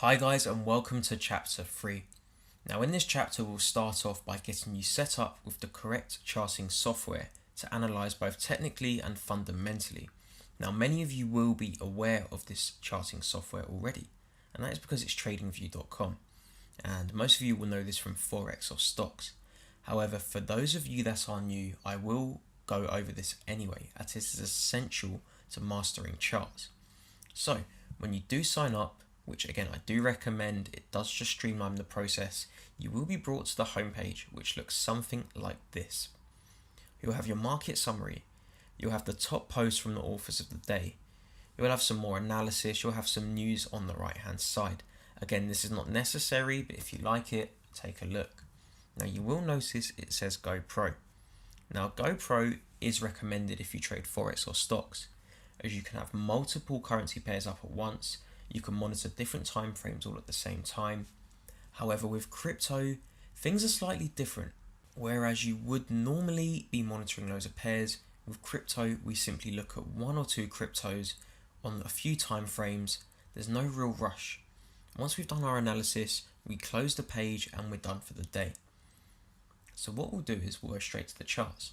Hi guys, and welcome to chapter 3. Now in this chapter we'll start off by getting you set up with the correct charting software to analyse both technically and fundamentally. Now many of you will be aware of this charting software already, and that is because it's tradingview.com, and most of you will know this from Forex or stocks. However, for those of you that are new, I will go over this anyway, as it is essential to mastering charts. So when you do sign up, which again I do recommend, it does just streamline the process, you will be brought to the homepage, which looks something like this. You'll have your market summary, you'll have the top posts from the authors of the day, you'll have some more analysis, you'll have some news on the right hand side. Again, this is not necessary, but if you like it, take a look. Now you will notice it says Go Pro. Now Go Pro is recommended if you trade Forex or stocks, as you can have multiple currency pairs up at once. You can monitor different time frames all at the same time. However, with crypto, things are slightly different. Whereas you would normally be monitoring loads of pairs, with crypto we simply look at one or two cryptos on a few time frames. There's no real rush. Once we've done our analysis, we close the page and we're done for the day. So what we'll do is we'll go straight to the charts.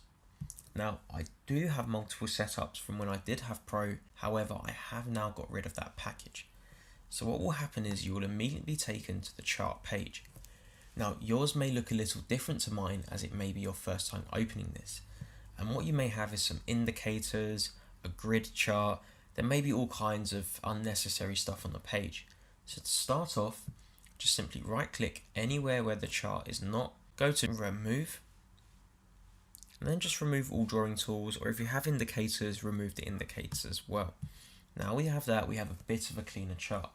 Now I do have multiple setups from when I did have Pro, however I have now got rid of that package. So what will happen is you will immediately be taken to the chart page. Now yours may look a little different to mine, as it may be your first time opening this. And what you may have is some indicators, a grid chart, there may be all kinds of unnecessary stuff on the page. So to start off, just simply right click anywhere where the chart is not, go to remove, and then just remove all drawing tools, or if you have indicators, remove the indicators as well. Now we have that, we have a bit of a cleaner chart.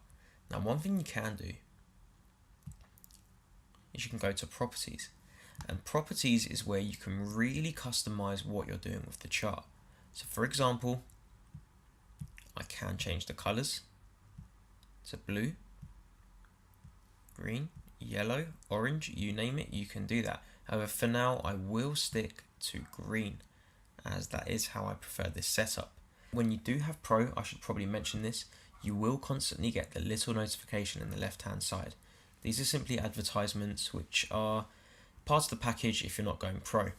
Now one thing you can do is you can go to properties, and properties is where you can really customize what you're doing with the chart. So for example, I can change the colors to blue, green, yellow, orange, you name it, you can do that. However, for now I will stick to green, as that is how I prefer this setup. When you do have Pro, I should probably mention this, you will constantly get the little notification in the left hand side. These are simply advertisements which are part of the package if you're not going Pro.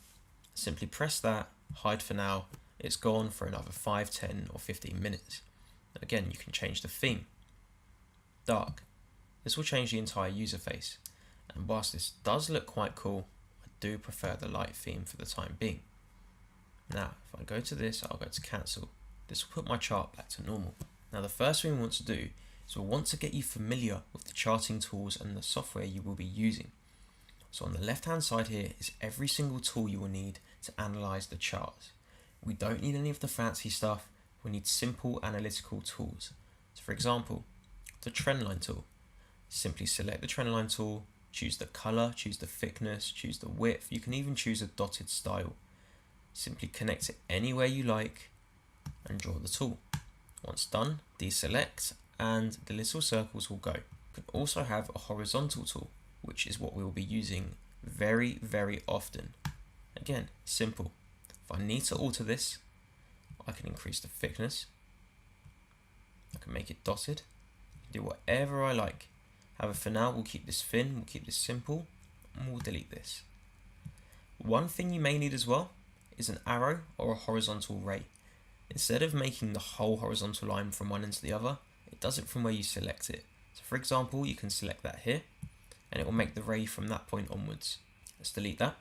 Simply press that, hide for now, it's gone for another 5, 10 or 15 minutes. Again, you can change the theme. Dark. This will change the entire user face, and whilst this does look quite cool, I do prefer the light theme for the time being. Now if I go to this, I'll go to cancel. This will put my chart back to normal. Now the first thing we want to do is we'll want to get you familiar with the charting tools and the software you will be using. So on the left hand side here is every single tool you will need to analyze the charts. We don't need any of the fancy stuff, we need simple analytical tools. So for example, the trendline tool. Simply select the trendline tool, choose the color, choose the thickness, choose the width, you can even choose a dotted style. Simply connect it anywhere you like and draw the tool. Once done, deselect and the little circles will go. You can also have a horizontal tool, which is what we will be using very, very often. Again, simple. If I need to alter this, I can increase the thickness, I can make it dotted, do whatever I like. However, for now we'll keep this thin, we'll keep this simple, and we'll delete this. One thing you may need as well is an arrow or a horizontal ray. Instead of making the whole horizontal line from one end to the other, it does it from where you select it. So for example, you can select that here, and it will make the ray from that point onwards. Let's delete that.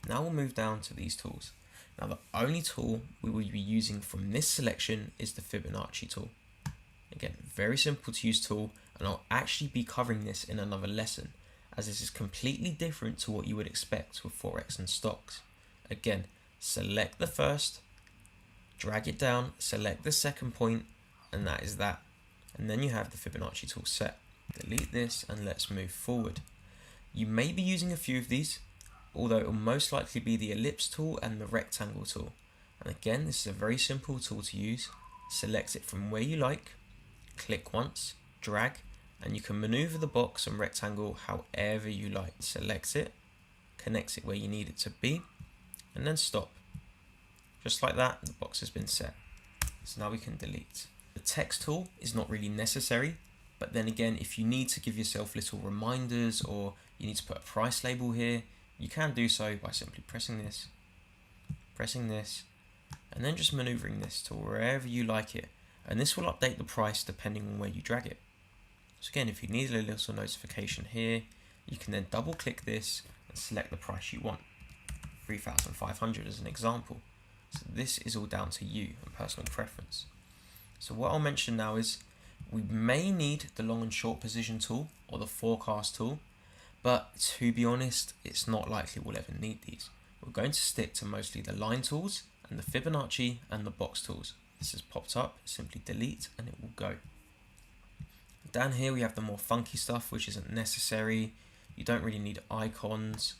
Now we'll move down to these tools. Now the only tool we will be using from this selection is the Fibonacci tool. Again, very simple to use tool, and I'll actually be covering this in another lesson, as this is completely different to what you would expect with Forex and stocks. Again, select the first, drag it down, select the second point, and that is that. And then you have the Fibonacci tool set. Delete this and let's move forward. You may be using a few of these, although it will most likely be the ellipse tool and the rectangle tool. And again, this is a very simple tool to use. Select it from where you like, click once, drag, and you can maneuver the box and rectangle however you like. Select it, connect it where you need it to be, and then stop. Just like that, the box has been set. So now we can delete. The text tool is not really necessary, But then again, if you need to give yourself little reminders or you need to put a price label here, you can do so by simply pressing this, and then just maneuvering this to wherever you like it. And this will update the price depending on where you drag it. So again, if you need a little notification here, you can then double click this and select the price you want. 3,500 as an example. So this is all down to you and personal preference. So what I'll mention now is we may need the long and short position tool or the forecast tool, but to be honest, it's not likely we'll ever need these. We're going to stick to mostly the line tools and the Fibonacci and the box tools. This has popped up, simply delete and it will go. Down here we have the more funky stuff which isn't necessary. You don't really need icons.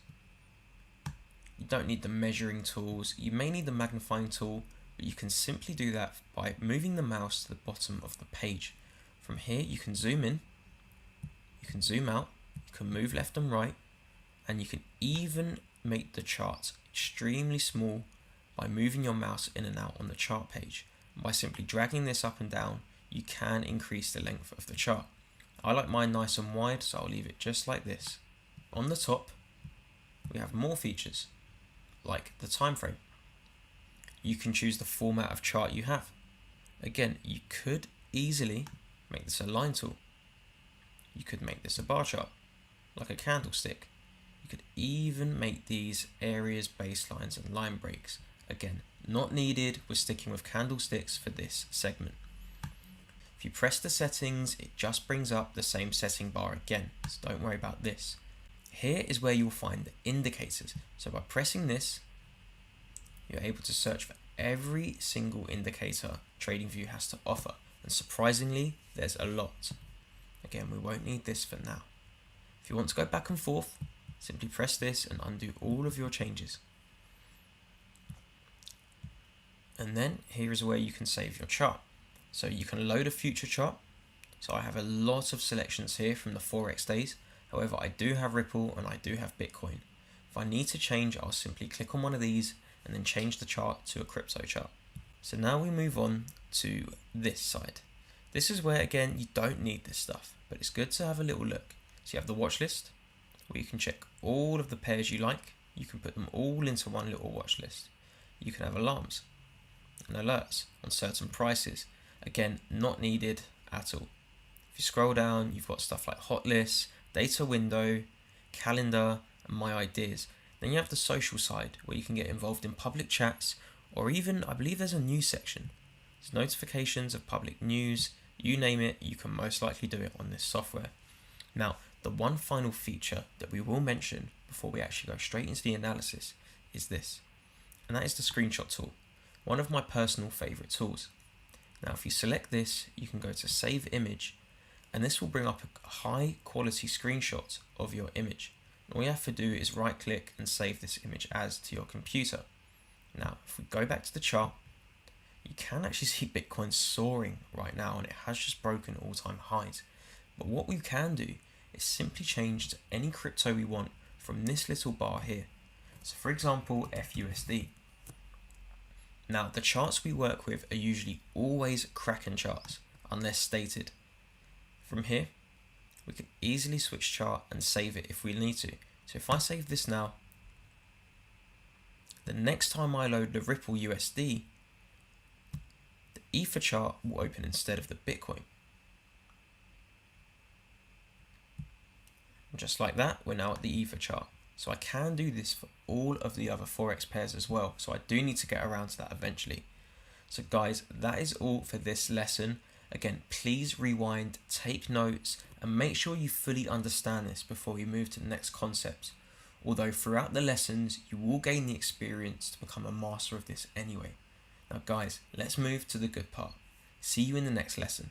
You don't need the measuring tools. You may need the magnifying tool, but you can simply do that by moving the mouse to the bottom of the page. From here you can zoom in, you can zoom out, you can move left and right, and you can even make the chart extremely small by moving your mouse in and out on the chart page. By simply dragging this up and down, you can increase the length of the chart. I like mine nice and wide, so I'll leave it just like this. On the top, we have more features, like the time frame. You can choose the format of chart you have. Again, you could easily make this a line tool. You could make this a bar chart, like a candlestick. You could even make these areas, baselines, and line breaks. Again, not needed. We're sticking with candlesticks for this segment. If you press the settings, it just brings up the same setting bar again, so don't worry about this. Here is where you'll find the indicators. So by pressing this, you're able to search for every single indicator TradingView has to offer. And surprisingly, there's a lot. Again, we won't need this for now. If you want to go back and forth, simply press this and undo all of your changes. And then here is where you can save your chart. So you can load a future chart. So I have a lot of selections here from the Forex days. However, I do have Ripple and I do have Bitcoin. If I need to change, I'll simply click on one of these and then change the chart to a crypto chart. So now we move on to this side. This is where, again, you don't need this stuff, but it's good to have a little look. So you have the watch list, where you can check all of the pairs you like. You can put them all into one little watch list. You can have alarms and alerts on certain prices. Again, not needed at all. If you scroll down, you've got stuff like hot lists, data window, calendar, and my ideas. Then you have the social side, where you can get involved in public chats, or even, I believe there's a news section. There's notifications of public news, you name it, you can most likely do it on this software. Now, the one final feature that we will mention before we actually go straight into the analysis is this, and that is the screenshot tool, one of my personal favorite tools. Now, if you select this, you can go to save image, and this will bring up a high quality screenshot of your image. All you have to do is right click and save this image as to your computer. Now, if we go back to the chart, you can actually see Bitcoin soaring right now, and it has just broken all-time highs. But what we can do is simply change to any crypto we want from this little bar here. So for example, FUSD. Now, the charts we work with are usually always Kraken charts, unless stated. From here, we can easily switch chart and save it if we need to. So if I save this now, the next time I load the Ripple USD, the Ether chart will open instead of the Bitcoin. And just like that, we're now at the Ether chart. So I can do this for all of the other Forex pairs as well. So I do need to get around to that eventually. So guys, that is all for this lesson. Again, please rewind, take notes, and make sure you fully understand this before we move to the next concept. Although throughout the lessons, you will gain the experience to become a master of this anyway. Now guys, let's move to the good part. See you in the next lesson.